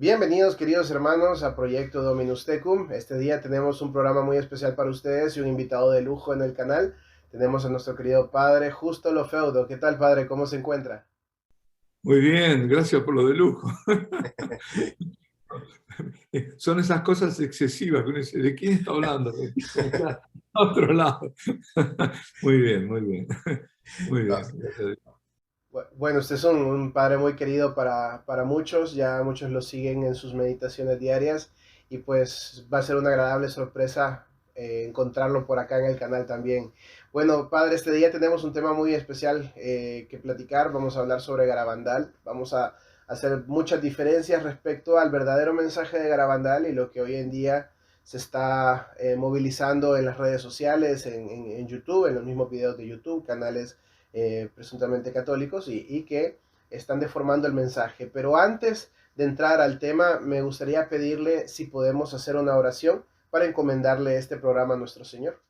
Bienvenidos, queridos hermanos, a Proyecto Dominus Tecum. Este día tenemos un programa muy especial para ustedes y un invitado de lujo en el canal. Tenemos a nuestro querido padre Justo Lofeudo. ¿Qué tal, padre? ¿Cómo se encuentra? Muy bien, gracias por lo de lujo. Son esas cosas excesivas que uno dice, ¿de quién está hablando? Está a otro lado. Muy bien, muy bien. Muy No, bien, gracias a Dios. bueno, usted es un padre muy querido para muchos, ya muchos lo siguen en sus meditaciones diarias y pues va a ser una agradable sorpresa encontrarlo por acá en el canal también. Bueno, padre, este día tenemos un tema muy especial que platicar. Vamos a hablar sobre Garabandal. Vamos a hacer muchas diferencias respecto al verdadero mensaje de Garabandal y lo que hoy en día se está movilizando en las redes sociales, en YouTube, en los mismos videos de YouTube, canales presuntamente católicos y que están deformando el mensaje. Pero antes de entrar al tema, me gustaría pedirle si podemos hacer una oración para encomendarle este programa a nuestro Señor.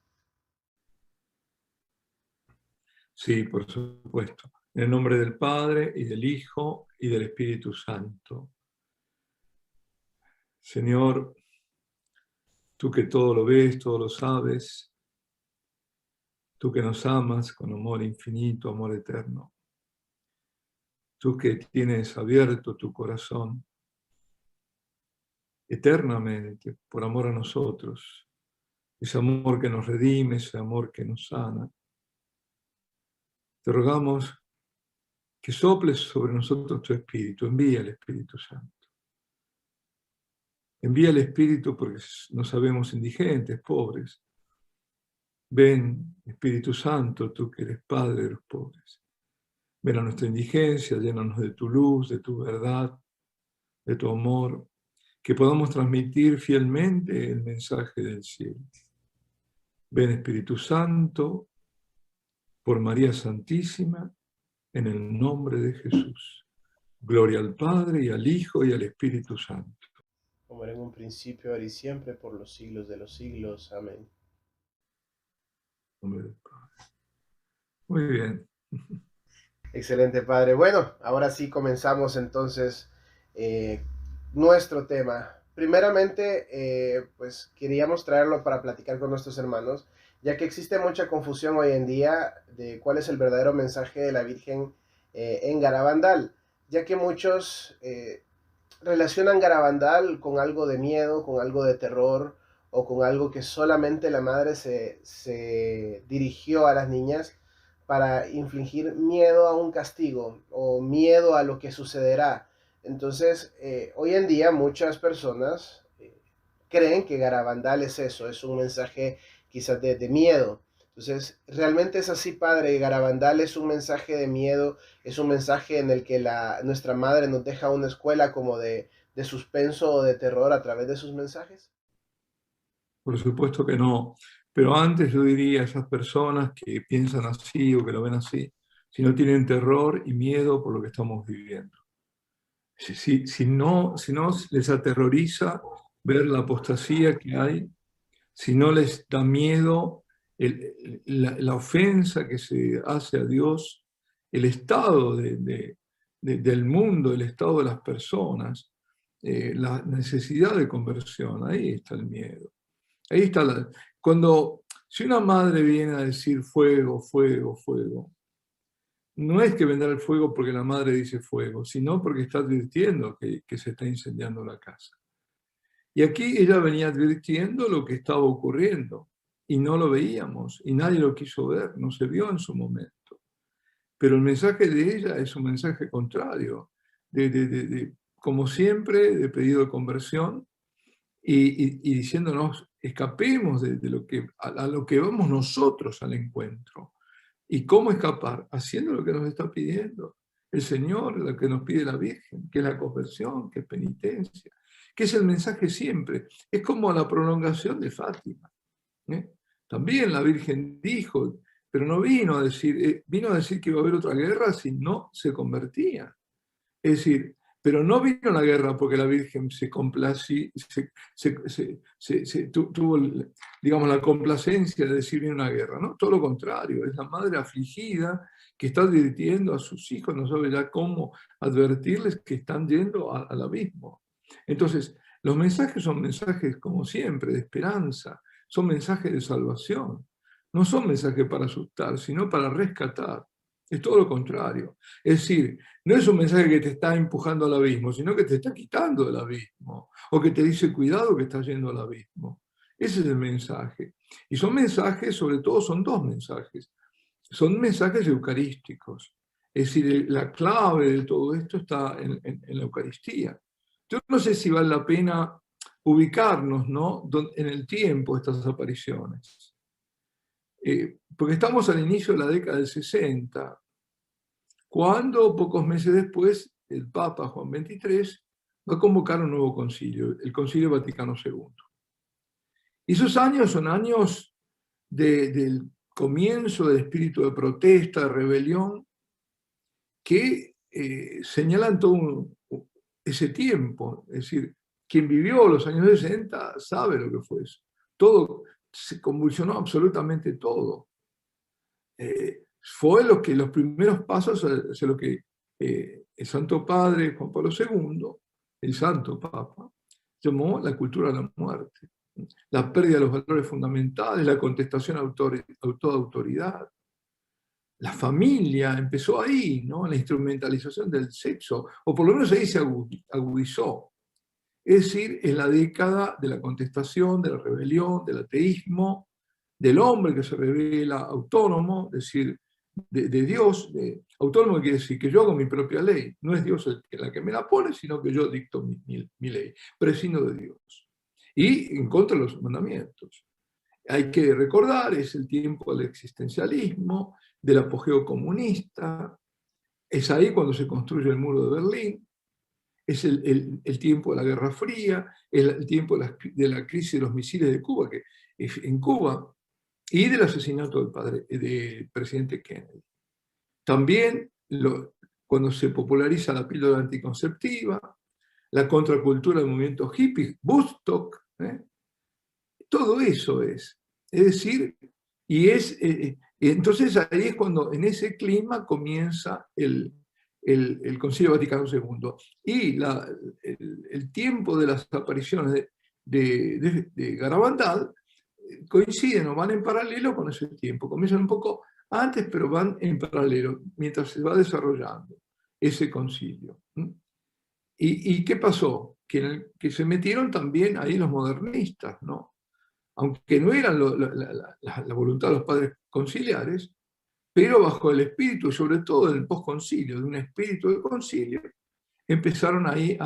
Sí, por supuesto. En el nombre del Padre, y del Hijo, y del Espíritu Santo. Señor, tú que todo lo ves, todo lo sabes, tú que nos amas con amor infinito, amor eterno, tú que tienes abierto tu corazón eternamente por amor a nosotros, ese amor que nos redime, ese amor que nos sana. Te rogamos que soples sobre nosotros tu Espíritu, envía el Espíritu Santo. Envía el Espíritu porque nos sabemos indigentes, pobres. Ven, Espíritu Santo, tú que eres Padre de los pobres. Ven a nuestra indigencia, llénanos de tu luz, de tu verdad, de tu amor, que podamos transmitir fielmente el mensaje del cielo. Ven, Espíritu Santo, por María Santísima, en el nombre de Jesús. Gloria al Padre, y al Hijo, y al Espíritu Santo. Como era en un principio, ahora y siempre, por los siglos de los siglos. Amén. En nombre del Padre. Muy bien. Excelente, padre. Bueno, ahora sí comenzamos entonces eh, nuestro tema. Primeramente, pues queríamos traerlo para platicar con nuestros hermanos, ya que existe mucha confusión hoy en día de cuál es el verdadero mensaje de la Virgen en Garabandal, ya que muchos relacionan Garabandal con algo de miedo, con algo de terror o con algo que solamente la madre se dirigió a las niñas para infligir miedo a un castigo o miedo a lo que sucederá. Entonces, hoy en día muchas personas creen que Garabandal es eso, es un mensaje quizás de miedo. Entonces, realmente es así, padre. Garabandal es un mensaje de miedo, es un mensaje en el que nuestra madre nos deja una escuela como de suspenso o de terror a través de sus mensajes. Por supuesto que no. Pero antes yo diría a esas personas que piensan así o que lo ven así, si no tienen terror y miedo por lo que estamos viviendo. Si no les aterroriza ver la apostasía que hay, si no les da miedo la ofensa que se hace a Dios, el estado del mundo, el estado de las personas, la necesidad de conversión, ahí está el miedo. Ahí está si una madre viene a decir fuego, fuego, fuego, no es que vendrá el fuego porque la madre dice fuego, sino porque está advirtiendo que se está incendiando la casa. Y aquí ella venía advirtiendo lo que estaba ocurriendo y no lo veíamos y nadie lo quiso ver, no se vio en su momento. Pero el mensaje de ella es un mensaje contrario, como siempre, de pedido de conversión y diciéndonos, escapemos de a lo que vamos nosotros al encuentro. ¿Y cómo escapar? Haciendo lo que nos está pidiendo el Señor, lo que nos pide la Virgen, que es la conversión, que es penitencia, que es el mensaje siempre. Es como la prolongación de Fátima. ¿eh? También la Virgen dijo, pero no vino a decir que iba a haber otra guerra si no se convertía. Es decir, pero no vino la guerra porque la Virgen se complací, tuvo, digamos, la complacencia de decir viene una guerra, ¿no? Todo lo contrario, es la madre afligida que está advirtiendo a sus hijos, no sabe ya cómo advertirles que están yendo al abismo. Entonces, los mensajes son mensajes, como siempre, de esperanza, son mensajes de salvación. No son mensajes para asustar, sino para rescatar. Es todo lo contrario. Es decir, no es un mensaje que te está empujando al abismo, sino que te está quitando del abismo, o que te dice, cuidado que estás yendo al abismo. Ese es el mensaje. Y son mensajes, sobre todo son dos mensajes. Son mensajes eucarísticos. Es decir, la clave de todo esto está en la Eucaristía. Yo no sé si vale la pena ubicarnos, ¿no?, en el tiempo de estas apariciones. Porque estamos al inicio de la década del 60, cuando pocos meses después el Papa Juan XXIII va a convocar un nuevo concilio, el Concilio Vaticano II. Y esos años son años del comienzo del espíritu de protesta, de rebelión, que señalan todo ese tiempo. Es decir, quien vivió los años 60 sabe lo que fue eso. Todo, se convulsionó absolutamente todo. Fue los primeros pasos hacia lo que el Santo Padre Juan Pablo II, el Santo Papa, llamó la cultura de la muerte. La pérdida de los valores fundamentales, la contestación a toda autoridad. La familia empezó ahí, ¿no?, la instrumentalización del sexo, o por lo menos ahí se agudizó. Es decir, en la década de la contestación, de la rebelión, del ateísmo, del hombre que se revela autónomo, es decir, de Dios. Autónomo quiere decir que yo hago mi propia ley, no es Dios la que me la pone, sino que yo dicto mi ley, prescindo de Dios. Y en contra de los mandamientos. Hay que recordar, es el tiempo del existencialismo, del apogeo comunista, es ahí cuando se construye el muro de Berlín, es el tiempo de la Guerra Fría, es el tiempo de la crisis de los misiles de Cuba, en Cuba, y del asesinato del presidente Kennedy. También cuando se populariza la píldora anticonceptiva, la contracultura del movimiento hippie, Woodstock, todo eso es. Es decir, entonces ahí es cuando en ese clima comienza el Concilio Vaticano II. Y el tiempo de las apariciones de Garabandal coinciden o van en paralelo con ese tiempo. Comienzan un poco antes, pero van en paralelo mientras se va desarrollando ese concilio. ¿Y qué pasó? Que se metieron también ahí los modernistas, ¿no? Aunque no eran la voluntad de los padres conciliares, pero bajo el espíritu, sobre todo del posconcilio, de un espíritu de concilio, empezaron ahí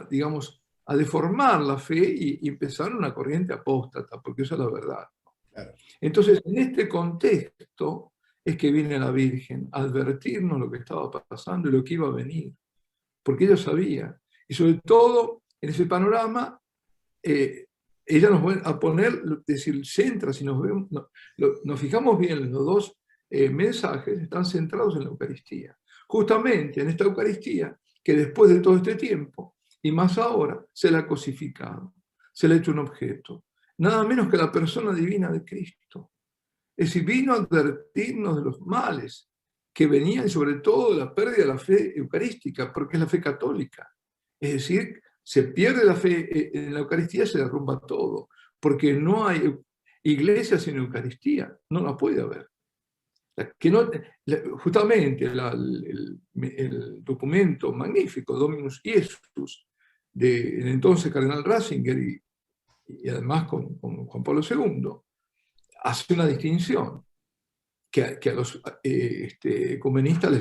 digamos, a deformar la fe y empezaron una corriente apóstata, porque esa es la verdad. Claro. Entonces, en este contexto es que viene la Virgen a advertirnos lo que estaba pasando y lo que iba a venir, porque ella sabía. Y sobre todo, en ese panorama, ella nos va a poner, es decir, centra, si nos fijamos bien, los dos mensajes están centrados en la Eucaristía. Justamente en esta Eucaristía, que después de todo este tiempo, y más ahora, se la ha cosificado, se le ha hecho un objeto, nada menos que la persona divina de Cristo. Es decir, vino a advertirnos de los males que venían, sobre todo de la pérdida de la fe eucarística, porque es la fe católica. Es decir, se pierde la fe en la Eucaristía, se derrumba todo, porque no hay iglesia sin Eucaristía, no la puede haber. Justamente el documento magnífico, Dominus Iesus, del entonces cardenal Ratzinger y además con Juan Pablo II, hace una distinción que a los ecumenistas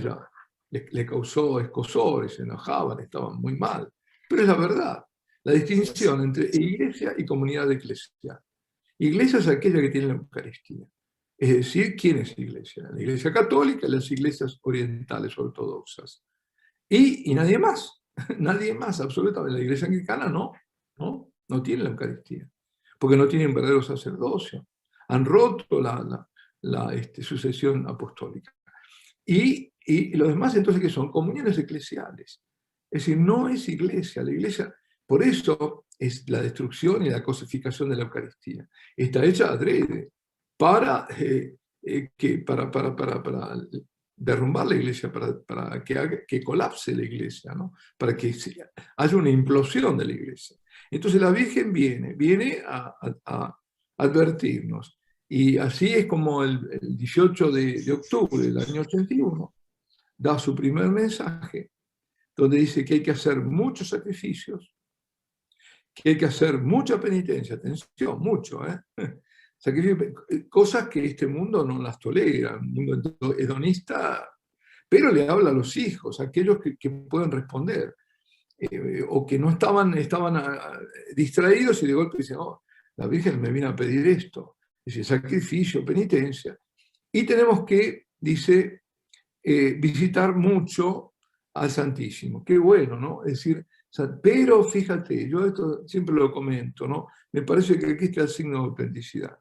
les causó escozor, se enojaban, estaban muy mal. Pero es la verdad, la distinción entre iglesia y comunidad eclesial. Iglesia es aquella que tiene la Eucaristía. Es decir, ¿quién es iglesia? La Iglesia católica y las iglesias orientales ortodoxas. Y nadie más, nadie más, absolutamente. La Iglesia anglicana no tiene la Eucaristía, porque no tienen verdadero sacerdocio. Han roto la sucesión apostólica. Y los demás, entonces, que son comuniones eclesiales. Es decir, no es iglesia. La iglesia, por eso es la destrucción y la cosificación de la Eucaristía. Está hecha adrede para derrumbar la iglesia, para que colapse la iglesia, ¿no? Para que haya una implosión de la iglesia. Entonces la Virgen viene a advertirnos. Y así es como el 18 de octubre del año 81 da su primer mensaje, donde dice que hay que hacer muchos sacrificios, que hay que hacer mucha penitencia, atención, mucho, cosas que este mundo no las tolera, un mundo hedonista, pero le habla a los hijos, a aquellos que pueden responder, o que no estaban distraídos y de golpe dicen, oh, la Virgen me vino a pedir esto, dice sacrificio, penitencia, y tenemos que, dice, visitar mucho al Santísimo. Qué bueno, ¿no? Es decir, pero fíjate, yo esto siempre lo comento, ¿no? Me parece que aquí está el signo de autenticidad.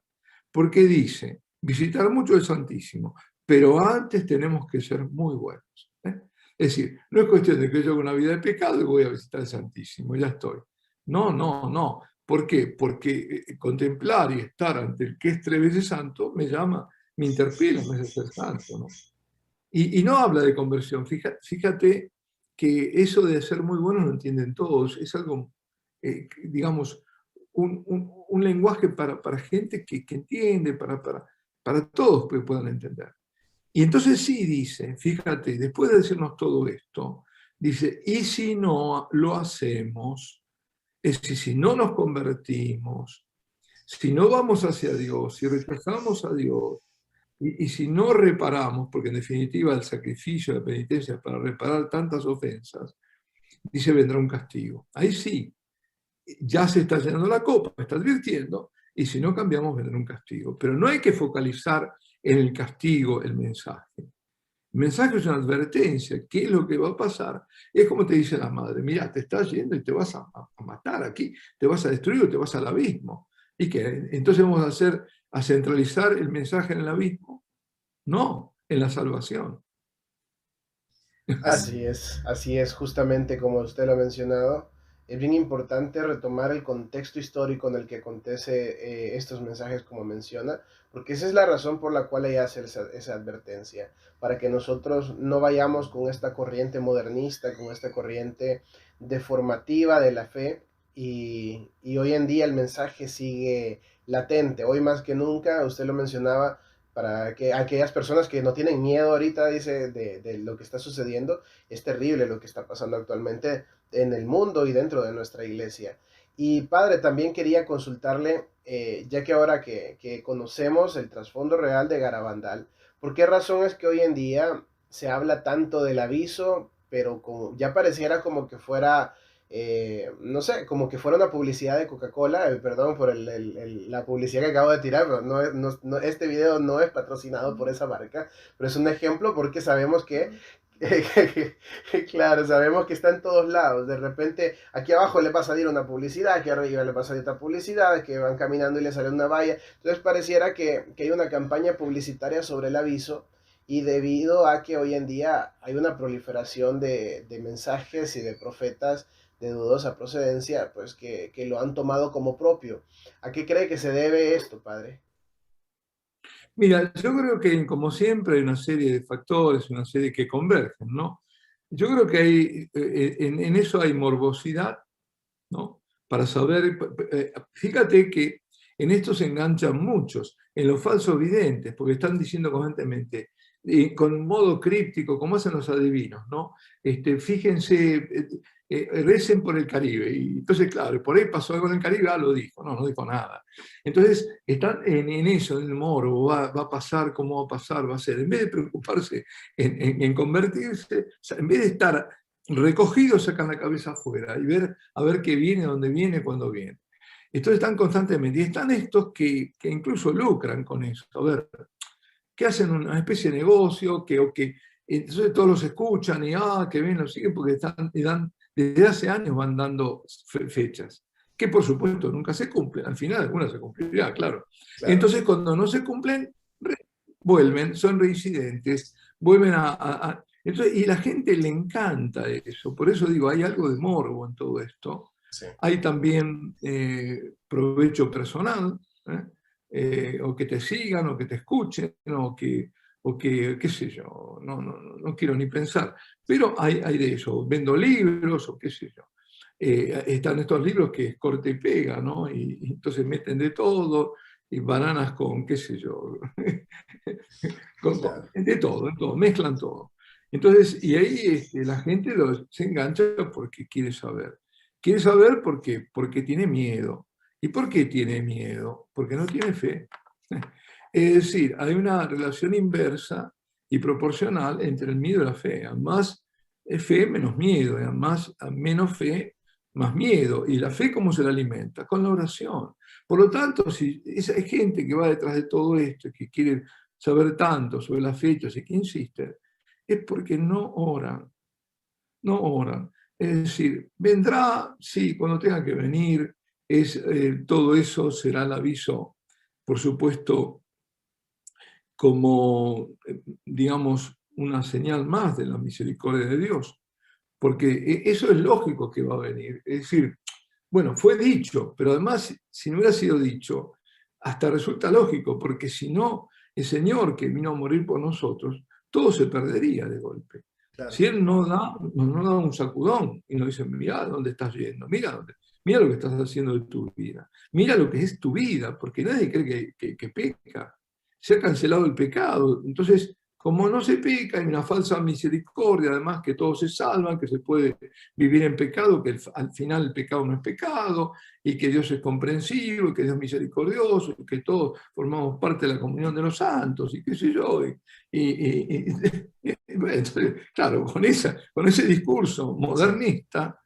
Porque dice, visitar mucho el Santísimo, pero antes tenemos que ser muy buenos. Es decir, no es cuestión de que yo haga una vida de pecado y voy a visitar el Santísimo, ya estoy. No, no, no. ¿Por qué? Porque contemplar y estar ante el que es tres veces santo me llama, me interpela, me hace ser santo, ¿no? Y no habla de conversión. Fíjate que eso de ser muy bueno lo entienden todos. Es algo, digamos, un lenguaje para gente que entiende, para todos que puedan entender. Y entonces sí dice, fíjate, después de decirnos todo esto, dice, y si no lo hacemos, es decir, si no nos convertimos, si no vamos hacia Dios, si rechazamos a Dios, y si no reparamos, porque en definitiva el sacrificio de penitencia es para reparar tantas ofensas, dice vendrá un castigo. Ahí sí, ya se está llenando la copa, me está advirtiendo, y si no cambiamos vendrá un castigo. Pero no hay que focalizar en el castigo el mensaje. El mensaje es una advertencia. ¿Qué es lo que va a pasar? Es como te dice la madre, mira, te estás yendo y te vas a matar aquí, te vas a destruir o te vas al abismo. ¿Y qué? Entonces vamos a centralizar el mensaje en el abismo. No, en la salvación. Así es, justamente como usted lo ha mencionado. Es bien importante retomar el contexto histórico en el que acontece estos mensajes, como menciona, porque esa es la razón por la cual ella hace esa advertencia, para que nosotros no vayamos con esta corriente modernista, con esta corriente deformativa de la fe, y hoy en día el mensaje sigue latente. Hoy más que nunca, usted lo mencionaba, para que aquellas personas que no tienen miedo ahorita, dice, de lo que está sucediendo. Es terrible lo que está pasando actualmente en el mundo y dentro de nuestra iglesia. Y padre, también quería consultarle, ya que ahora que conocemos el trasfondo real de Garabandal, ¿por qué razón es que hoy en día se habla tanto del aviso, pero como, ya pareciera como que fuera no sé, como que fuera una publicidad de Coca-Cola, perdón por la publicidad que acabo de tirar, pero este video no es patrocinado por esa marca, pero es un ejemplo porque sabemos claro, sabemos que está en todos lados. De repente, aquí abajo le va a salir una publicidad, aquí arriba le va a salir otra publicidad, que van caminando y le sale una valla. Entonces pareciera que hay una campaña publicitaria sobre el aviso. Y debido a que hoy en día hay una proliferación de mensajes y de profetas de dudosa procedencia, pues que lo han tomado como propio. ¿A qué cree que se debe esto, padre? Mira, yo creo que como siempre hay una serie de factores, una serie que convergen, ¿no? Yo creo que en eso hay morbosidad, ¿no? Para saber, fíjate que en esto se enganchan muchos, en los falsos videntes, porque están diciendo constantemente, con modo críptico, como hacen los adivinos, ¿no? Fíjense, recen por el Caribe. Y entonces, claro, por ahí pasó algo en el Caribe, lo dijo, no dijo nada. Entonces, están en eso, en el morbo, va a pasar, cómo va a pasar, va a ser. En vez de preocuparse en convertirse, o sea, en vez de estar recogidos, sacan la cabeza afuera y a ver qué viene, dónde viene, cuándo viene. Entonces están constantemente, y están estos que incluso lucran con eso. A ver, que hacen una especie de negocio, entonces todos los escuchan y que bien lo siguen porque desde hace años van dando fechas, que por supuesto nunca se cumplen, al final algunas se cumplirá, claro. Claro. Entonces cuando no se cumplen, vuelven, son reincidentes, vuelven entonces, y la gente le encanta eso, por eso digo, hay algo de morbo en todo esto. Sí. Hay también provecho personal, o que te sigan, o que te escuchen, o que, qué sé yo, no quiero ni pensar. Pero hay de eso, vendo libros o qué sé yo. Están estos libros que es corte y pega, ¿no? Y entonces meten de todo, y bananas con, qué sé yo, Claro. de todo, mezclan todo. Entonces, y ahí la gente se engancha porque quiere saber. Quiere saber porque tiene miedo. ¿Y por qué tiene miedo? Porque no tiene fe. Es decir, hay una relación inversa y proporcional entre el miedo y la fe. A más fe, menos miedo. Y a menos fe, más miedo. ¿Y la fe cómo se la alimenta? Con la oración. Por lo tanto, si hay gente que va detrás de todo esto, que quiere saber tanto sobre las fechas y que insisten, es porque no oran, no oran. Es decir, vendrá, sí, cuando tenga que venir, todo eso será el aviso, por supuesto, como, digamos, una señal más de la misericordia de Dios, porque eso es lógico que va a venir. Es decir, bueno, fue dicho, pero además, si no hubiera sido dicho, hasta resulta lógico, porque si no, el Señor que vino a morir por nosotros, todo se perdería de golpe. Claro. Si Él no da un sacudón y nos dice, mira dónde estás yendo, mira lo que estás haciendo de tu vida, mira lo que es tu vida, porque nadie cree que peca. Se ha cancelado el pecado. Entonces, como no se peca, hay una falsa misericordia, además que todos se salvan, que se puede vivir en pecado, que al final el pecado no es pecado, y que Dios es comprensivo, y que Dios es misericordioso, y que todos formamos parte de la comunión de los santos, y qué sé yo. Bueno, entonces, claro, con ese discurso Sí. modernista,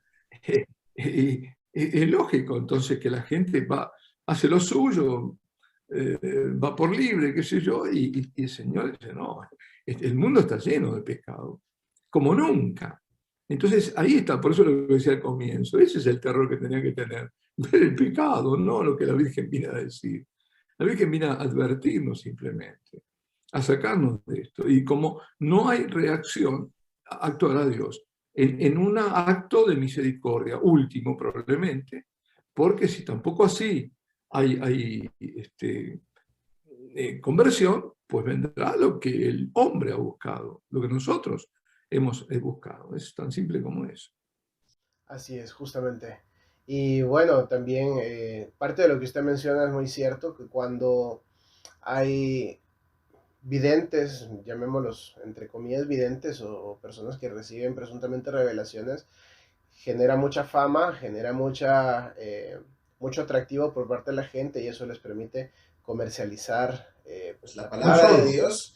es lógico entonces que la gente hace lo suyo, va por libre, qué sé yo, y el Señor dice, no, el mundo está lleno de pecado, como nunca. Entonces ahí está, por eso lo que decía al comienzo, ese es el terror que tenía que tener, ver el pecado, no lo que la Virgen viene a decir. La Virgen viene a advertirnos simplemente, a sacarnos de esto. Y como no hay reacción, actuará Dios en un acto de misericordia, último probablemente, porque si tampoco así hay conversión, pues vendrá lo que el hombre ha buscado, lo que nosotros hemos buscado. Es tan simple como eso. Así es, justamente. Y bueno, también parte de lo que usted menciona es muy cierto, que cuando hay videntes, llamémoslos entre comillas videntes o personas que reciben presuntamente revelaciones, genera mucha fama, genera mucho atractivo por parte de la gente y eso les permite comercializar pues la No palabra de solo, Dios,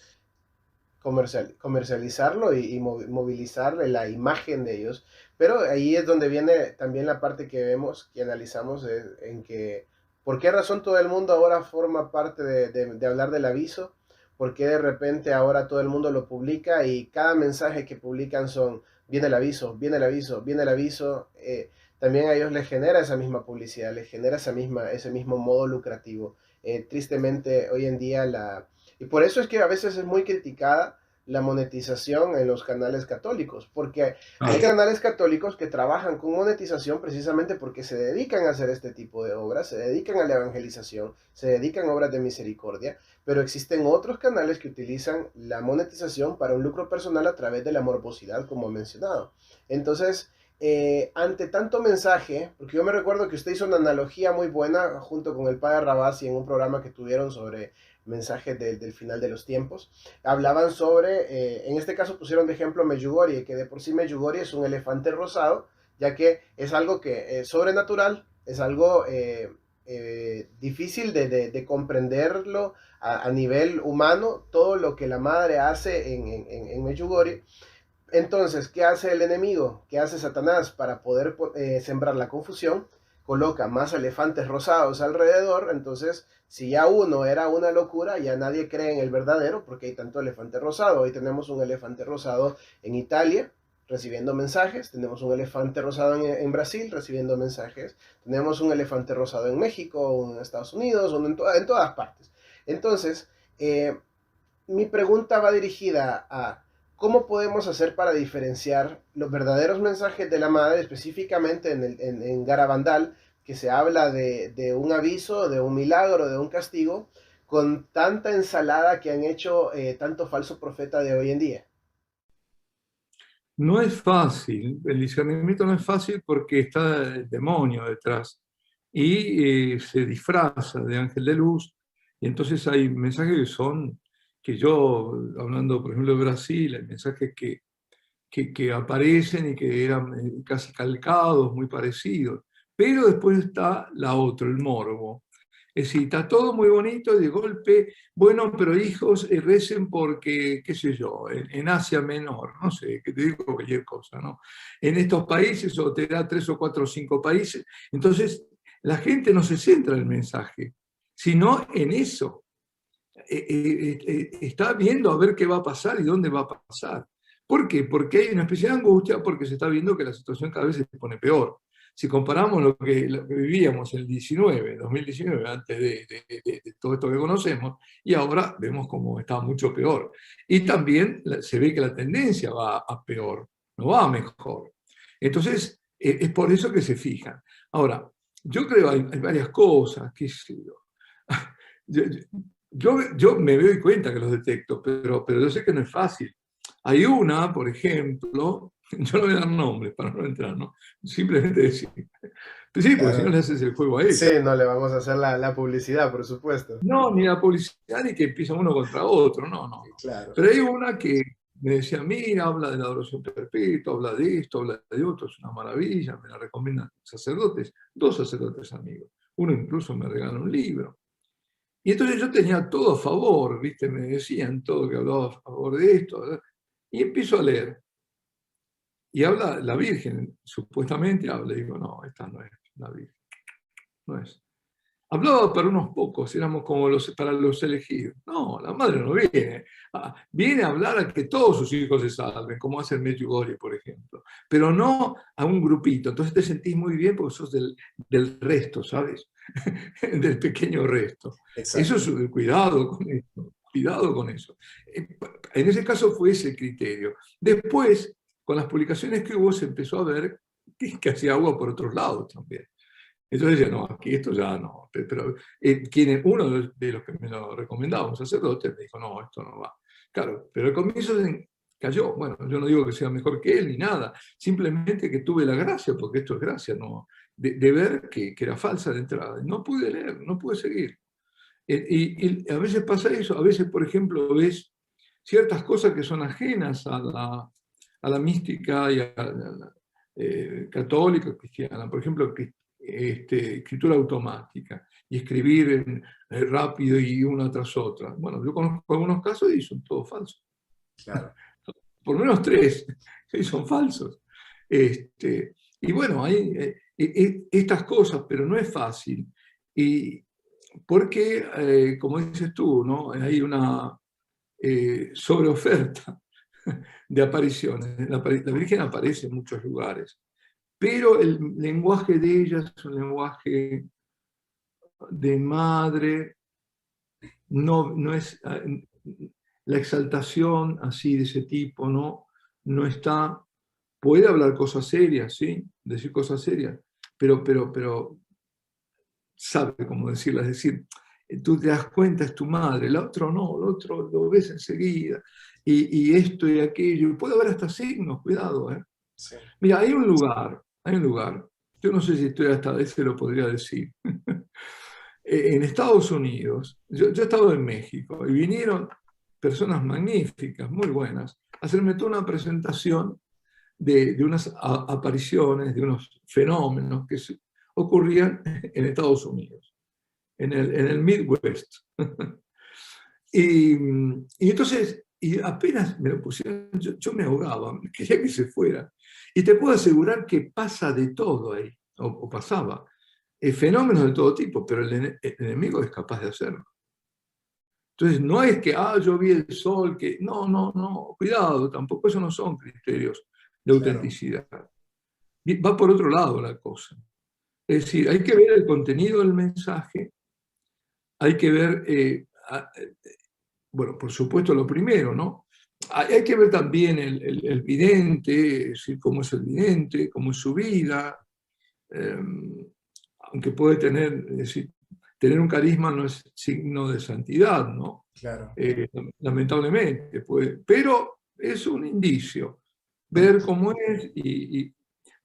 comercializarlo y movilizar la imagen de ellos. Pero ahí es donde viene también la parte que vemos, que analizamos, en que por qué razón todo el mundo ahora forma parte de hablar del aviso, por qué de repente ahora todo el mundo lo publica y cada mensaje que publican son, viene el aviso, viene el aviso, viene el aviso. También a ellos les genera esa misma publicidad, les genera ese mismo modo lucrativo. Tristemente hoy en día y por eso es que a veces es muy criticada la monetización en los canales católicos, porque hay canales católicos que trabajan con monetización precisamente porque se dedican a hacer este tipo de obras, se dedican a la evangelización, se dedican a obras de misericordia, pero existen otros canales que utilizan la monetización para un lucro personal a través de la morbosidad, como he mencionado. Entonces, ante tanto mensaje, porque yo me recuerdo que usted hizo una analogía muy buena junto con el padre Rabasi en un programa que tuvieron sobre mensajes del final de los tiempos, hablaban sobre, en este caso pusieron de ejemplo Medjugorje, que de por sí Medjugorje es un elefante rosado, ya que es algo que es sobrenatural, es algo difícil de comprenderlo a nivel humano, todo lo que la madre hace en Medjugorje. Entonces, ¿qué hace el enemigo? ¿Qué hace Satanás para poder sembrar la confusión? Coloca más elefantes rosados alrededor, entonces si ya uno era una locura, ya nadie cree en el verdadero porque hay tanto elefante rosado. Hoy tenemos un elefante rosado en Italia recibiendo mensajes, tenemos un elefante rosado en Brasil recibiendo mensajes, tenemos un elefante rosado en México, en Estados Unidos, en todas partes. Entonces, mi pregunta va dirigida a cómo podemos hacer para diferenciar los verdaderos mensajes de la madre, específicamente en Garabandal, que se habla de un aviso, de un milagro, de un castigo, con tanta ensalada que han hecho tanto falso profeta de hoy en día? No es fácil, el discernimiento no es fácil porque está el demonio detrás y se disfraza de ángel de luz, y entonces hay mensajes que yo, hablando por ejemplo de Brasil, hay mensajes que aparecen y que eran casi calcados, muy parecidos, pero después está la otra, el morbo. Es decir, está todo muy bonito y de golpe, bueno, pero hijos, recen porque, qué sé yo, en Asia Menor, no sé, que te digo cualquier cosa, ¿no? En estos países, o te da 3 o 4 o 5 países, entonces la gente no se centra en el mensaje, sino en eso. Está viendo a ver qué va a pasar y dónde va a pasar. ¿Por qué? Porque hay una especie de angustia, porque se está viendo que la situación cada vez se pone peor. Si comparamos lo que vivíamos en el 2019, antes de todo esto que conocemos, y ahora vemos cómo está mucho peor. Y también se ve que la tendencia va a peor, no va a mejor. Entonces, es por eso que se fijan. Ahora, yo creo que hay varias cosas, qué sé yo. Yo, yo me doy cuenta que los detecto, pero yo sé que no es fácil. Hay una, por ejemplo, yo no voy a dar nombres para no entrar, ¿no? Simplemente decir. Pues sí, porque si no Claro. le haces el juego a Sí, ellos. no le vamos a hacer la publicidad, por supuesto. No, ni la publicidad ni que empieza uno contra otro, no, no, no. Claro. Pero hay una que me decía, mira, habla de la adoración perpetua, habla de esto, habla de otro, es una maravilla, me la recomiendan sacerdotes, 2 sacerdotes amigos. Uno incluso me regala un libro. Y entonces yo tenía todo a favor, ¿viste? Me decían todo que hablaba a favor de esto, ¿verdad? Y empiezo a leer. Y habla la Virgen, supuestamente habla. Y digo, no, esta no es la Virgen, no es. Hablaba para unos pocos, éramos como para los elegidos. No, la madre no viene. Viene a hablar a que todos sus hijos se salven, como hace el Medjugorje, por ejemplo. Pero no a un grupito. Entonces te sentís muy bien porque sos del resto, ¿sabes? Del pequeño resto. Eso Exacto. es cuidado con eso. Cuidado con eso. En ese caso fue ese criterio. Después, con las publicaciones que hubo, se empezó a ver que hacía agua por otros lados también. Entonces decía, no, aquí esto ya no. Pero uno de los que me lo recomendaba, un sacerdote, me dijo, no, esto no va. Claro, pero al comienzo cayó. Bueno, yo no digo que sea mejor que él ni nada, simplemente que tuve la gracia, porque esto es gracia, ¿no? De ver que era falsa de entrada. No pude leer, no pude seguir. Y a veces pasa eso, a veces, por ejemplo, ves ciertas cosas que son ajenas a la mística y a la católica cristiana. Por ejemplo, escritura automática y escribir rápido y una tras otra. Bueno, yo conozco algunos casos y son todos falsos. Claro. Por lo menos 3 y son falsos. Y bueno, hay estas cosas, pero no es fácil. Y porque, como dices tú, ¿no? Hay una sobreoferta de apariciones. La Virgen aparece en muchos lugares, pero el lenguaje de ella es un lenguaje de madre, no es la exaltación así de ese tipo, no está, puede hablar cosas serias, ¿sí? Decir cosas serias, pero sabe cómo decirlas, es decir, tú te das cuenta, es tu madre, el otro no, el otro lo ves enseguida, y esto y aquello, y puede haber hasta signos, cuidado, ¿eh? Sí. Mira, hay un lugar, yo no sé si estoy hasta ese lo podría decir, en Estados Unidos, yo he estado en México, y vinieron personas magníficas, muy buenas, a hacerme toda una presentación de unas apariciones, de unos fenómenos que ocurrían en Estados Unidos, en el Midwest. Y entonces, y apenas me lo pusieron, yo me ahogaba, quería que se fuera. Y te puedo asegurar que pasa de todo ahí, o pasaba. Fenómenos de todo tipo, pero el enemigo es capaz de hacerlo. Entonces, no es que, yo vi el sol, que no, no, no, cuidado, tampoco esos no son criterios de Claro. autenticidad. Va por otro lado la cosa. Es decir, hay que ver el contenido del mensaje, hay que ver, bueno, por supuesto lo primero, ¿no? Hay que ver también el vidente, es decir, cómo es el vidente, cómo es su vida, aunque puede tener, es decir, tener un carisma no es signo de santidad, ¿no? Claro. Lamentablemente, pero es un indicio, ver cómo es,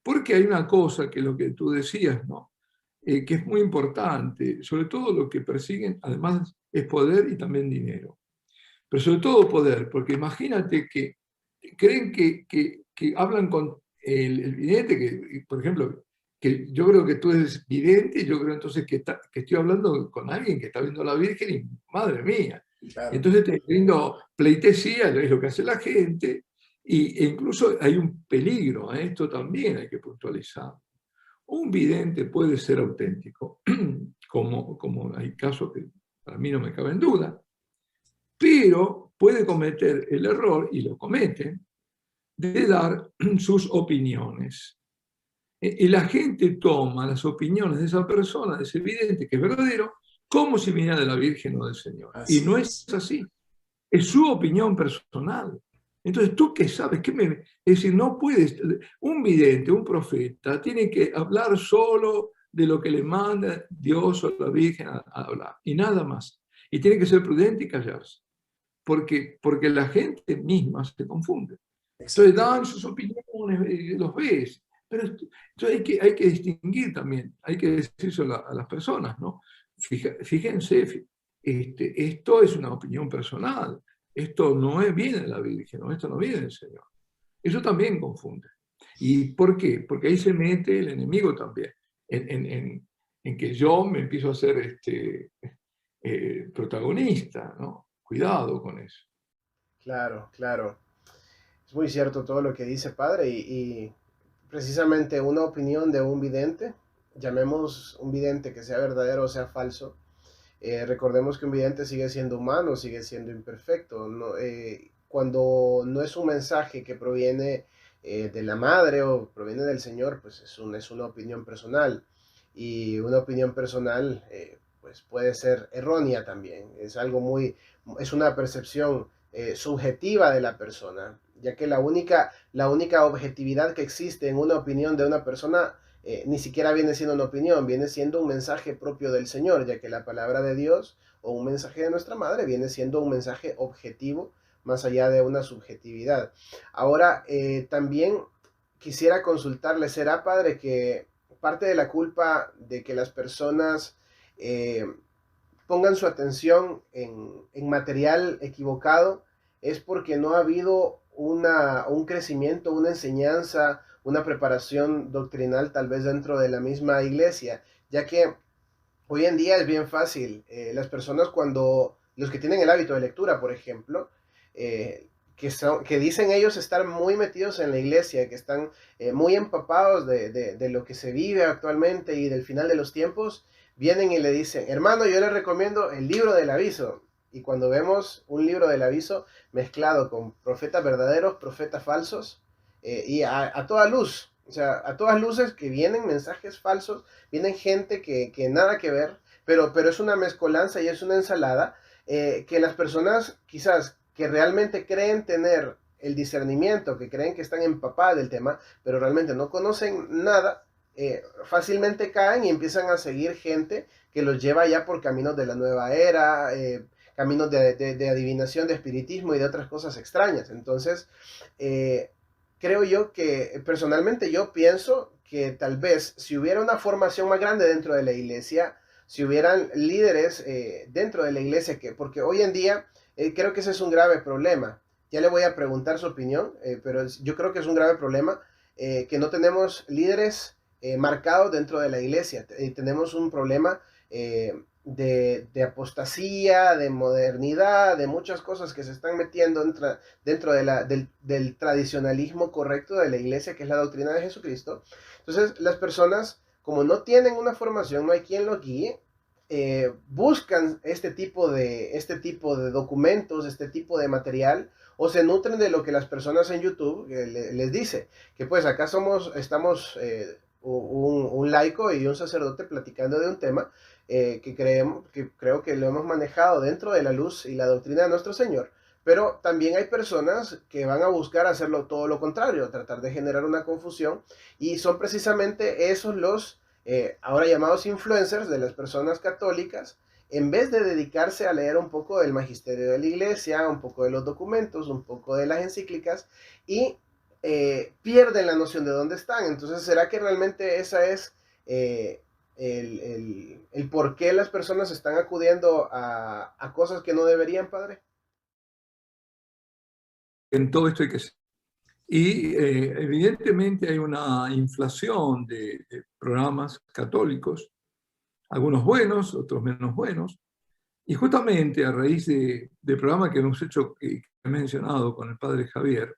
porque hay una cosa que lo que tú decías, ¿no? Que es muy importante, sobre todo lo que persiguen, además es poder y también dinero, pero sobre todo poder, porque imagínate que creen que hablan con el vidente, que por ejemplo, que yo creo que tú eres vidente, yo creo entonces que estoy hablando con alguien que está viendo a la Virgen y madre mía. Claro. Entonces te brindo pleitesía, es lo que hace la gente, e incluso hay un peligro, esto también hay que puntualizar. Un vidente puede ser auténtico, como hay casos que para mí no me cabe en duda, pero puede cometer el error, y lo comete, de dar sus opiniones. Y la gente toma las opiniones de esa persona, de ese vidente que es verdadero, como si viniera de la Virgen o del Señor. Y Así no es es. así. Es su opinión personal. Entonces, ¿tú qué sabes? Es decir, no puedes, un vidente, un profeta, tiene que hablar solo de lo que le manda Dios o la Virgen a hablar, y nada más. Y tiene que ser prudente y callarse, porque la gente misma se confunde. Entonces Exacto. dan sus opiniones, los ves, pero entonces hay que distinguir también, hay que decírselo a las personas, ¿no? Fíjense, esto es una opinión personal, esto no viene de la Virgen, ¿no? Esto no viene del Señor. Eso también confunde. ¿Y por qué? Porque ahí se mete el enemigo también, en que yo me empiezo a ser protagonista, ¿no? Cuidado con eso. Claro, claro. Es muy cierto todo lo que dice padre y precisamente una opinión de un vidente, llamemos un vidente que sea verdadero o sea falso, recordemos que un vidente sigue siendo humano, sigue siendo imperfecto. No, cuando no es un mensaje que proviene de la madre o proviene del Señor, pues es una opinión personal. Y una opinión personal pues puede ser errónea también. Es una percepción subjetiva de la persona, ya que la única objetividad que existe en una opinión de una persona ni siquiera viene siendo una opinión, viene siendo un mensaje propio del Señor, ya que la palabra de Dios o un mensaje de nuestra madre viene siendo un mensaje objetivo más allá de una subjetividad. Ahora, también quisiera consultarle, ¿será padre que parte de la culpa de que las personas pongan su atención en material equivocado es porque no ha habido un crecimiento, una enseñanza, una preparación doctrinal tal vez dentro de la misma iglesia, ya que hoy en día es bien fácil, las personas los que tienen el hábito de lectura, por ejemplo, que dicen ellos estar muy metidos en la iglesia, que están muy empapados de lo que se vive actualmente y del final de los tiempos, vienen y le dicen, hermano, yo le recomiendo el libro del aviso. Y cuando vemos un libro del aviso mezclado con profetas verdaderos, profetas falsos, y a toda luz, o sea, a todas luces que vienen mensajes falsos, vienen gente que nada que ver, pero es una mezcolanza y es una ensalada que las personas quizás que realmente creen tener el discernimiento, que creen que están empapadas del tema, pero realmente no conocen nada, fácilmente caen y empiezan a seguir gente que los lleva ya por caminos de la nueva era, caminos de adivinación, de espiritismo y de otras cosas extrañas. Entonces, creo yo que personalmente yo pienso que tal vez si hubiera una formación más grande dentro de la iglesia, si hubieran líderes dentro de la iglesia, porque hoy en día creo que ese es un grave problema. Ya le voy a preguntar su opinión, pero yo creo que es un grave problema que no tenemos líderes marcados dentro de la iglesia. Tenemos un problema de apostasía, de modernidad, de muchas cosas que se están metiendo dentro del tradicionalismo correcto de la iglesia, que es la doctrina de Jesucristo. Entonces, las personas, como no tienen una formación, no hay quien los guíe, buscan este tipo de documentos, este tipo de material, o se nutren de lo que las personas en YouTube les dice, que pues acá estamos un laico y un sacerdote platicando de un tema que creo que lo hemos manejado dentro de la luz y la doctrina de nuestro Señor, pero también hay personas que van a buscar hacerlo todo lo contrario, tratar de generar una confusión, y son precisamente esos ahora llamados influencers de las personas católicas, en vez de dedicarse a leer un poco del magisterio de la iglesia, un poco de los documentos, un poco de las encíclicas, y pierden la noción de dónde están. Entonces, ¿será que realmente esa es el por qué las personas están acudiendo a cosas que no deberían, padre? En todo esto hay que ser. Y evidentemente hay una inflación de programas católicos, algunos buenos, otros menos buenos. Y justamente a raíz del programa que hemos hecho, que he mencionado con el padre Javier,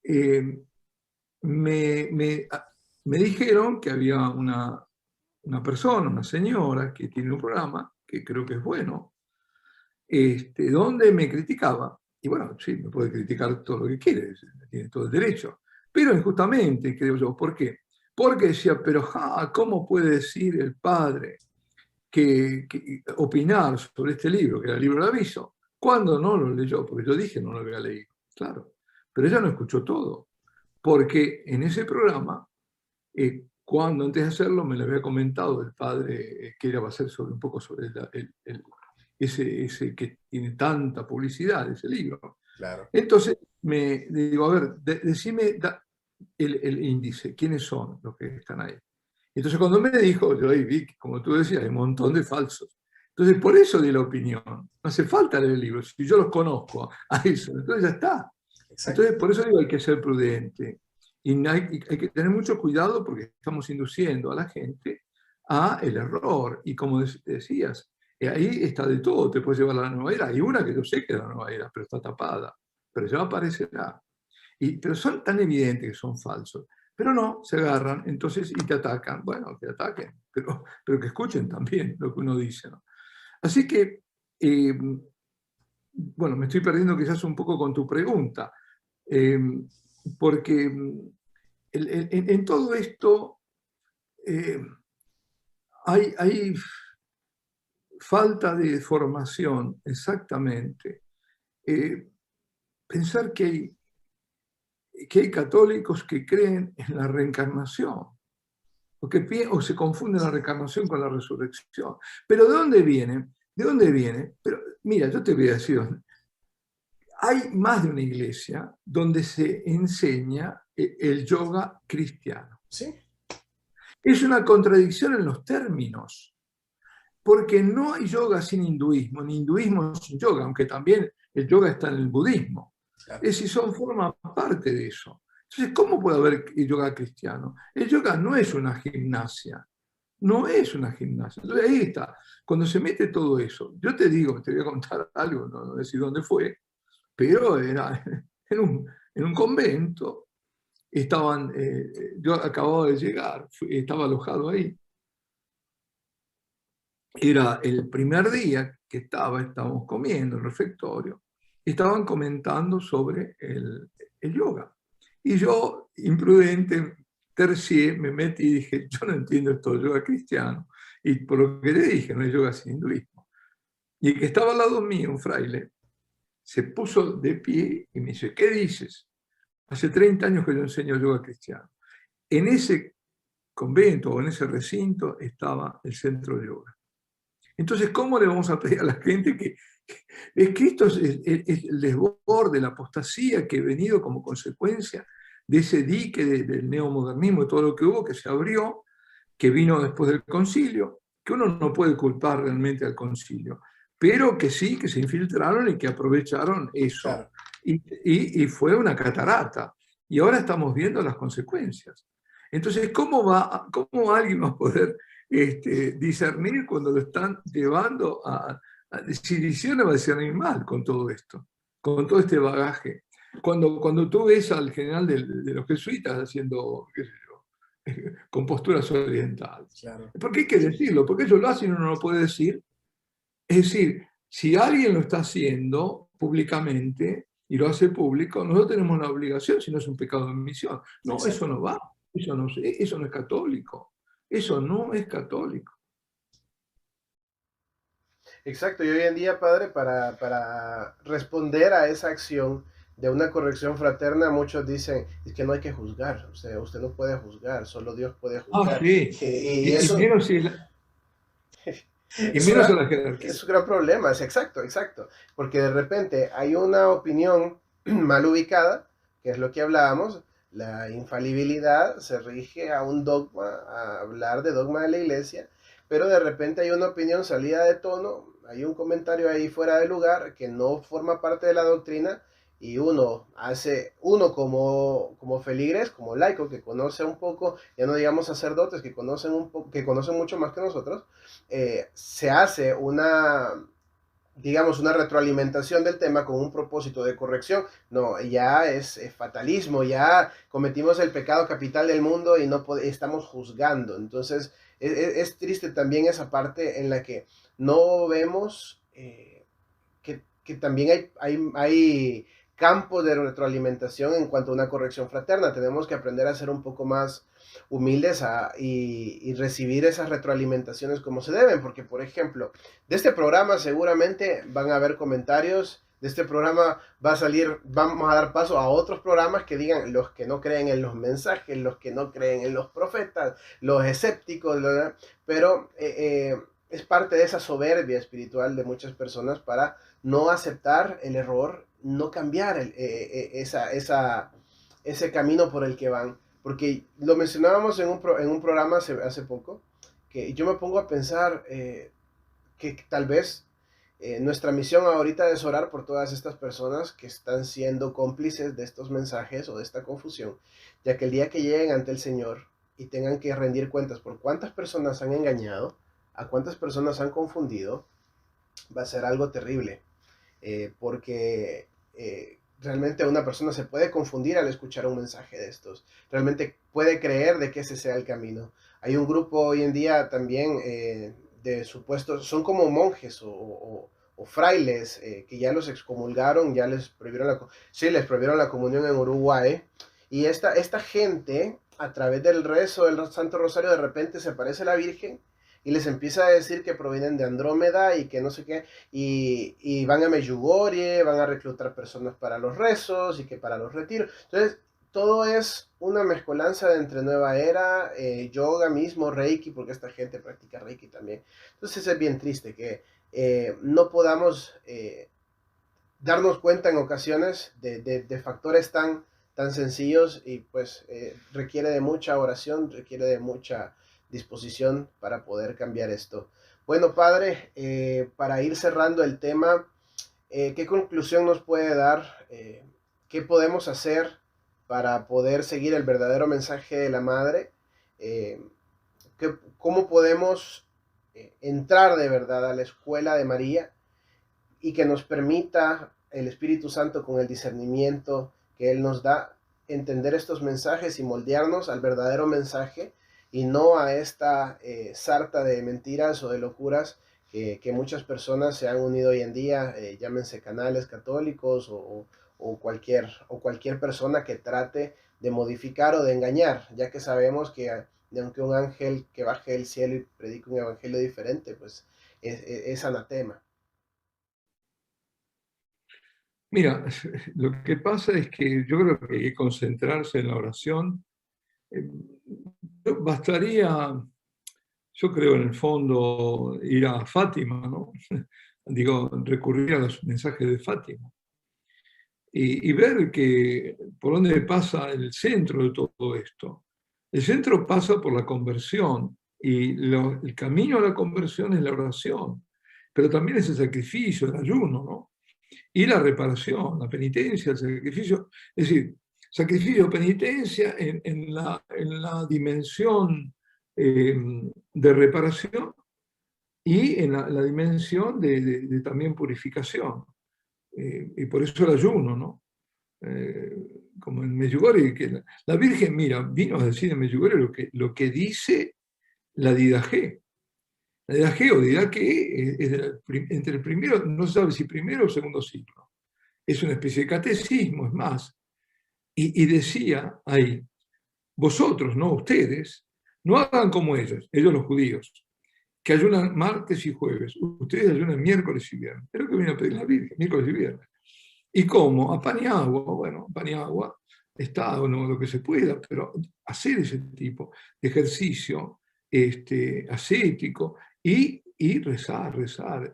eh, me, me, me dijeron que había una persona, una señora, que tiene un programa, que creo que es bueno, donde me criticaba. Y bueno, sí, me puede criticar todo lo que quiere, tiene todo el derecho. Pero injustamente, creo yo. ¿Por qué? Porque decía, pero ¿cómo puede decir el padre que opinar sobre este libro, que era el libro de aviso, cuando no lo leyó? Porque yo dije no lo había leído, claro. Pero ella no escuchó todo, porque en ese programa, cuando antes de hacerlo me lo había comentado el padre, que era va a ser sobre, un poco sobre ese que tiene tanta publicidad, ese libro. Claro. Entonces me digo, a ver, decime el índice, quiénes son los que están ahí. Entonces cuando me dijo, yo ahí vi, como tú decías, hay un montón de falsos. Entonces por eso di la opinión. No hace falta leer el libro, si yo los conozco a eso, entonces ya está. Exacto. Entonces por eso digo, hay que ser prudente. Y hay que tener mucho cuidado porque estamos induciendo a la gente a el error. Y como decías, ahí está de todo, te puedes llevar a la nueva era. Hay una que yo sé que es la nueva era, pero está tapada, pero ya aparecerá. Pero son tan evidentes que son falsos. Pero no, se agarran, entonces, y te atacan. Bueno, que ataquen, pero que escuchen también lo que uno dice, ¿no? Así que, bueno, me estoy perdiendo quizás un poco con tu pregunta, eh, porque en todo esto eh, hay falta de formación, exactamente. Eh, Pensar que hay católicos que creen en la reencarnación, o se confunde la reencarnación con la resurrección. Pero ¿de dónde viene? ¿De dónde viene? Pero mira, yo te voy a decir, hay más de una iglesia donde se enseña el yoga cristiano. Sí. Es una contradicción en los términos, porque no hay yoga sin hinduismo, ni hinduismo sin yoga, aunque también el yoga está en el budismo. Claro. Es decir, forma parte de eso. Entonces, ¿cómo puede haber yoga cristiano? El yoga no es una gimnasia, no es una gimnasia. Entonces ahí está, cuando se mete todo eso, yo te digo, te voy a contar algo, no voy a decir dónde fue, pero era en un convento, yo acababa de llegar, estaba alojado ahí. Era el primer día que estábamos comiendo en el refectorio, estaban comentando sobre el yoga. Y yo, imprudente, tercié, me metí y dije, yo no entiendo esto de yoga cristiano. Y por lo que le dije, no es yoga sin hinduismo. Y el que estaba al lado mío, un fraile, se puso de pie y me dice, ¿qué dices? Hace 30 años que yo enseño yoga cristiano. En ese convento o en ese recinto estaba el centro de yoga. Entonces, ¿cómo le vamos a pedir a la gente que esto es el desborde, la apostasía que ha venido como consecuencia de ese dique del neomodernismo y todo lo que hubo, que se abrió, que vino después del concilio, que uno no puede culpar realmente al concilio, pero que sí, que se infiltraron y que aprovecharon eso. Claro. Y fue una catarata. Y ahora estamos viendo las consecuencias. Entonces, ¿cómo alguien va a poder discernir cuando lo están llevando si hicieron, va a discernir mal con todo esto, con todo este bagaje? Cuando tú ves al general de los jesuitas haciendo, qué sé yo, con posturas orientales. Claro. ¿Por qué hay que decirlo? Porque ellos lo hacen y uno no lo puede decir. Es decir, si alguien lo está haciendo públicamente y lo hace público, nosotros tenemos una obligación, si no es un pecado de omisión. No, eso Exacto. no va, eso no es católico, eso no es católico. Exacto, y hoy en día, padre, para responder a esa acción, de una corrección fraterna, muchos dicen, es que no hay que juzgar, usted no puede juzgar, solo Dios puede Ah, juzgar. sí. Y Y eso, menos, y es, menos una, a la jerarquía. es un gran problema, es exacto, exacto, porque de repente hay una opinión mal ubicada, que es lo que hablábamos, la infalibilidad se rige a un dogma, a hablar de dogma de la iglesia, pero de repente hay una opinión salida de tono, hay un comentario ahí fuera de lugar que no forma parte de la doctrina y uno como feligres, como laico, que conoce un poco, ya no digamos sacerdotes, que conocen, que conocen mucho más que nosotros, se hace digamos, una retroalimentación del tema con un propósito de corrección. No, ya es fatalismo, ya cometimos el pecado capital del mundo y no estamos juzgando. Entonces, es triste también esa parte en la que no vemos que también hay campos de retroalimentación en cuanto a una corrección fraterna. Tenemos que aprender a ser un poco más humildes y recibir esas retroalimentaciones como se deben, porque por ejemplo, de este programa seguramente van a haber comentarios, de este programa va a salir, vamos a dar paso a otros programas que digan los que no creen en los mensajes, los que no creen en los profetas, los escépticos, pero es parte de esa soberbia espiritual de muchas personas para no aceptar el error, no cambiar ese camino por el que van. Porque lo mencionábamos en un programa hace poco, que yo me pongo a pensar que tal vez nuestra misión ahorita es orar por todas estas personas que están siendo cómplices de estos mensajes o de esta confusión, ya que el día que lleguen ante el Señor y tengan que rendir cuentas por cuántas personas han engañado, a cuántas personas han confundido, va a ser algo terrible porque realmente una persona se puede confundir al escuchar un mensaje de estos. Realmente puede creer de que ese sea el camino. Hay un grupo hoy en día también de supuestos, son como monjes o frailes que ya los excomulgaron, ya les prohibieron les prohibieron la comunión en Uruguay. Y esta gente, a través del rezo del Santo Rosario, de repente se aparece la Virgen y les empieza a decir que provienen de Andrómeda y que no sé qué, y van a Medjugorje, van a reclutar personas para los rezos y que para los retiros. Entonces, todo es una mezcolanza de entre nueva era, yoga mismo, Reiki, porque esta gente practica Reiki también. Entonces es bien triste que no podamos darnos cuenta en ocasiones de factores tan sencillos y pues requiere de mucha oración, requiere de mucha disposición para poder cambiar esto. Bueno, padre, para ir cerrando el tema, ¿qué conclusión nos puede dar? ¿Qué podemos hacer para poder seguir el verdadero mensaje de la madre? Eh, ¿Cómo podemos entrar de verdad a la escuela de María y que nos permita el Espíritu Santo con el discernimiento que Él nos da, entender estos mensajes y moldearnos al verdadero mensaje y no a esta sarta de mentiras o de locuras que muchas personas se han unido hoy en día, llámense canales católicos o cualquier persona que trate de modificar o de engañar, ya que sabemos que aunque un ángel que baje del cielo y predique un evangelio diferente, pues es anatema. Mira, lo que pasa es que yo creo que hay que concentrarse en la oración. Eh, Bastaría, yo creo en el fondo, ir a Fátima, ¿no? Digo, recurrir a los mensajes de Fátima y ver que por dónde pasa el centro de todo esto. El centro pasa por la conversión y el camino a la conversión es la oración, pero también es el sacrificio, el ayuno, ¿no? Y la reparación, la penitencia, el sacrificio, es decir, sacrificio, penitencia en la dimensión de reparación y en la dimensión de también purificación. Y por eso el ayuno, ¿no? Como en Medjugorje, que la Virgen, mira, vino a decir en Medjugorje lo que dice la Didaché. La Didaché o Didaché es entre el primero, no se sabe si primero o segundo siglo. Es una especie de catecismo, es más. Y decía ahí, vosotros, no ustedes, no hagan como ellos los judíos, que ayunan martes y jueves. Ustedes ayunan miércoles y viernes. Es lo que viene a pedir la Virgen, miércoles y viernes. ¿Y cómo? A pan y agua. Bueno, pan y agua está no, lo que se pueda, pero hacer ese tipo de ejercicio ascético y rezar, rezar.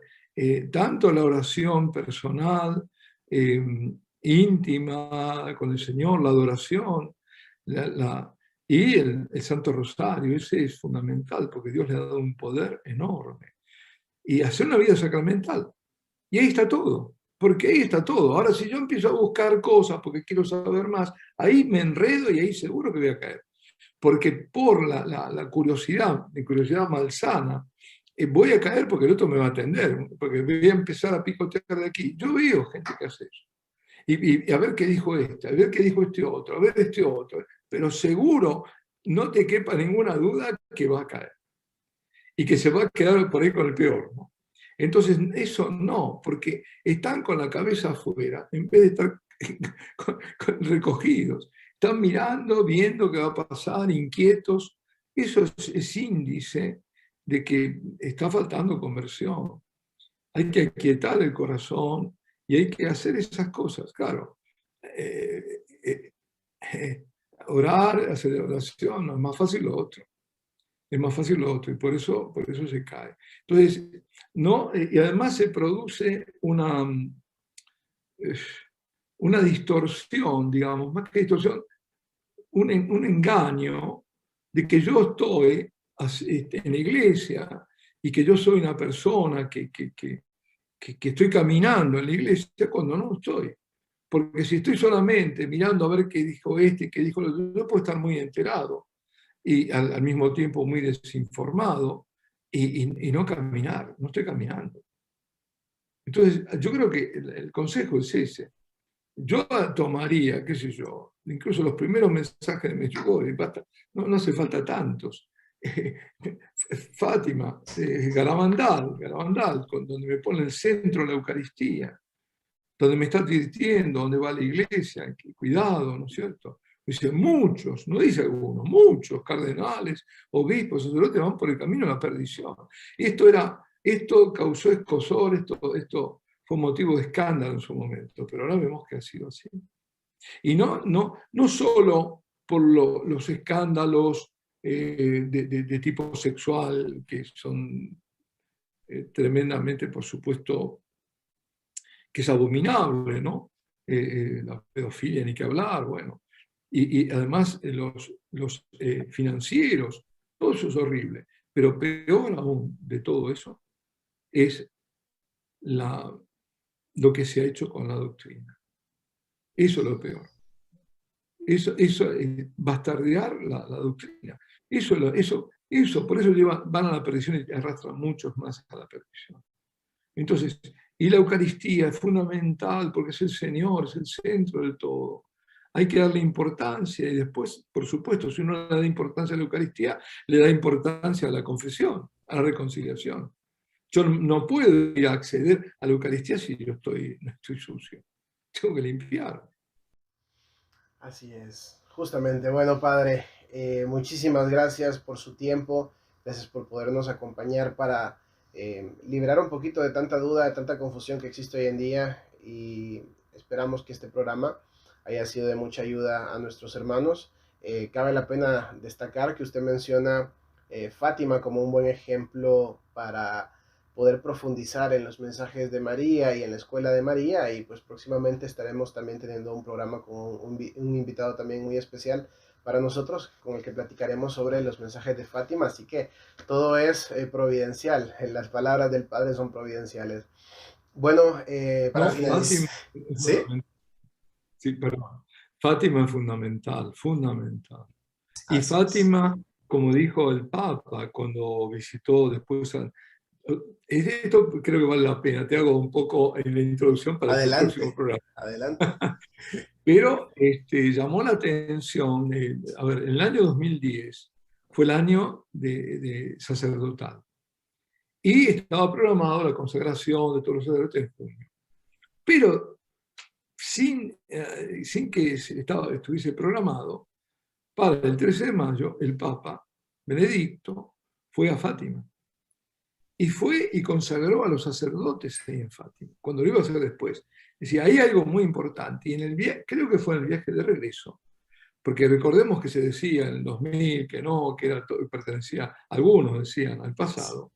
Tanto la oración personal, eh, íntima con el Señor, la adoración, y el Santo Rosario, ese es fundamental porque Dios le ha dado un poder enorme. Y hacer una vida sacramental. Y ahí está todo, porque ahí está todo. Ahora, si yo empiezo a buscar cosas porque quiero saber más, ahí me enredo y ahí seguro que voy a caer. Porque por la curiosidad, mi curiosidad malsana, voy a caer porque el otro me va a atender, porque voy a empezar a picotear de aquí. Yo veo gente que hace eso. Y a ver qué dijo este, a ver qué dijo este otro, a ver este otro. Pero seguro, no te quepa ninguna duda que va a caer. Y que se va a quedar por ahí con el peor, ¿no? Entonces, eso no, porque están con la cabeza afuera, en vez de estar recogidos. Están mirando, viendo qué va a pasar, inquietos. Eso es índice de que está faltando conversión. Hay que aquietar el corazón y hay que hacer esas cosas, claro. Eh, eh, Orar, hacer oración, no es más fácil lo otro. Es más fácil lo otro y por eso se cae. Entonces, no, y además se produce una distorsión, digamos, más que distorsión, un engaño de que yo estoy en la iglesia y que yo soy una persona que estoy caminando en la iglesia cuando no estoy. Porque si estoy solamente mirando a ver qué dijo este, qué dijo el otro, yo puedo estar muy enterado y al mismo tiempo muy desinformado y no caminar, no estoy caminando. Entonces, yo creo que el consejo es ese. Yo tomaría, qué sé yo, incluso los primeros mensajes de Medjugorje, no, no hace falta tantos. Fátima, Garabandal, donde me pone el centro de la Eucaristía, donde me está advirtiendo dónde va la iglesia, que cuidado, ¿no es cierto? Dice, muchos, no dice algunos, muchos cardenales, obispos, sacerdotes van por el camino a la perdición. Y esto causó escozor, esto fue motivo de escándalo en su momento, pero ahora vemos que ha sido así. Y no solo por los escándalos de tipo sexual, que son tremendamente, por supuesto, que es abominable, ¿no? La pedofilia, ni que hablar, bueno. Y además los financieros, todo eso es horrible. Pero peor aún de todo eso es lo que se ha hecho con la doctrina. Eso es lo peor. Eso bastardear la doctrina. Por eso van a la perdición y arrastran muchos más a la perdición. Entonces, y la Eucaristía es fundamental porque es el Señor, es el centro del todo. Hay que darle importancia y después, por supuesto, si uno le da importancia a la Eucaristía, le da importancia a la confesión, a la reconciliación. Yo no puedo ir a acceder a la Eucaristía si yo no estoy sucio. Tengo que limpiar. Así es, justamente. Bueno, padre, muchísimas gracias por su tiempo, gracias por podernos acompañar para liberar un poquito de tanta duda, de tanta confusión que existe hoy en día y esperamos que este programa haya sido de mucha ayuda a nuestros hermanos. Cabe la pena destacar que usted menciona Fátima como un buen ejemplo para poder profundizar en los mensajes de María y en la escuela de María, y pues próximamente estaremos también teniendo un programa con un invitado también muy especial para nosotros, con el que platicaremos sobre los mensajes de Fátima, así que todo es providencial, las palabras del Padre son providenciales. Bueno, para finalizar, ¿sí? Sí, perdón. Fátima es fundamental, fundamental. Y Así Fátima, como dijo el Papa cuando visitó después esto creo que vale la pena, te hago un poco en la introducción para el próximo adelante, programa. adelante. Pero llamó la atención, a ver, en el año 2010 fue el año de sacerdotal y estaba programado la consagración de todos los sacerdotes en junio. Pero sin que estuviese programado, para el 13 de mayo el Papa Benedicto fue a Fátima. y fue y consagró a los sacerdotes ahí en Fátima, cuando lo iba a hacer después. Decía, hay algo muy importante, y en el viaje, creo que fue en el viaje de regreso, porque recordemos que se decía en el 2000 que no, que era todo, pertenecía, algunos decían, al pasado.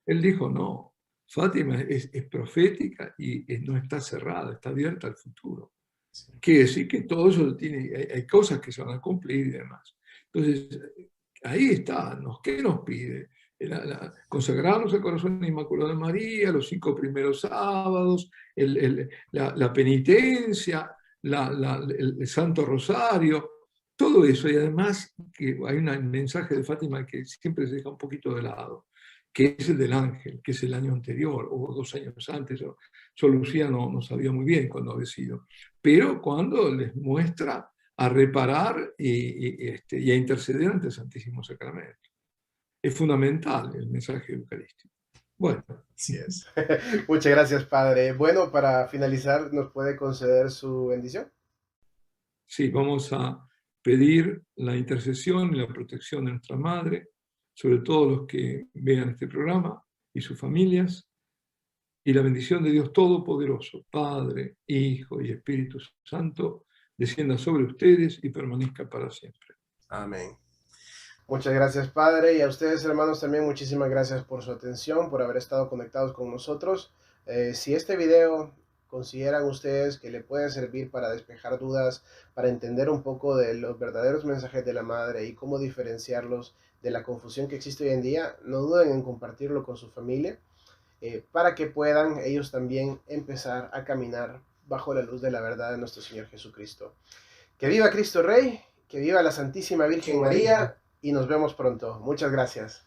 Él dijo, no, Fátima es profética y no está cerrada, está abierta al futuro. Quiere decir que todo eso tiene, hay cosas que se van a cumplir y demás. Entonces, ahí está, ¿qué nos pide? Consagrarnos al corazón inmaculado de María, los 5 primeros sábados, la penitencia, el Santo Rosario, todo eso. Y además que hay un mensaje de Fátima que siempre se deja un poquito de lado, que es el del ángel, que es el año anterior o 2 años antes. Yo Lucía no sabía muy bien cuándo había sido, pero cuando les muestra a reparar y a interceder ante el Santísimo Sacramento. Es fundamental el mensaje eucarístico. Bueno. Así es. Muchas gracias, Padre. Bueno, para finalizar, ¿nos puede conceder su bendición? Sí, vamos a pedir la intercesión y la protección de nuestra Madre, sobre todos los que vean este programa y sus familias, y la bendición de Dios Todopoderoso, Padre, Hijo y Espíritu Santo, descienda sobre ustedes y permanezca para siempre. Amén. Muchas gracias, Padre, y a ustedes, hermanos, también muchísimas gracias por su atención, por haber estado conectados con nosotros. Si este video consideran ustedes que le puede servir para despejar dudas, para entender un poco de los verdaderos mensajes de la Madre y cómo diferenciarlos de la confusión que existe hoy en día, no duden en compartirlo con su familia, para que puedan ellos también empezar a caminar bajo la luz de la verdad de nuestro Señor Jesucristo. Que viva Cristo Rey, que viva la Santísima Virgen María, y nos vemos pronto. Muchas gracias.